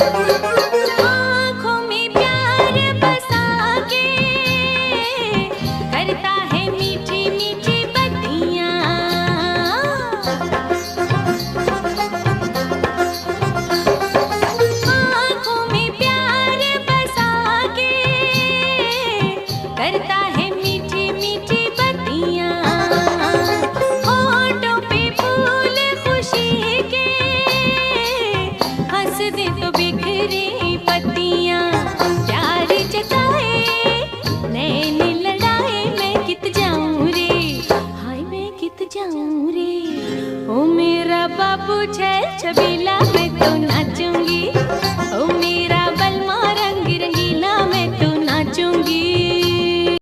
आँखों में प्यार बसा के करता है मीठी मीठी बत्तियाँ। आँखों में प्यार बसा के करता है मीठी मीठी बत्तियाँ। होठों पे फूल खुशी के हंस दे तो बिखरी पत्तियाँ। प्यार जताए नैन लड़ाए मैं कित जाऊँ रे, हाय मैं कित जाऊँ रे। ओ मेरा बाबू छैल छबीला मैं तो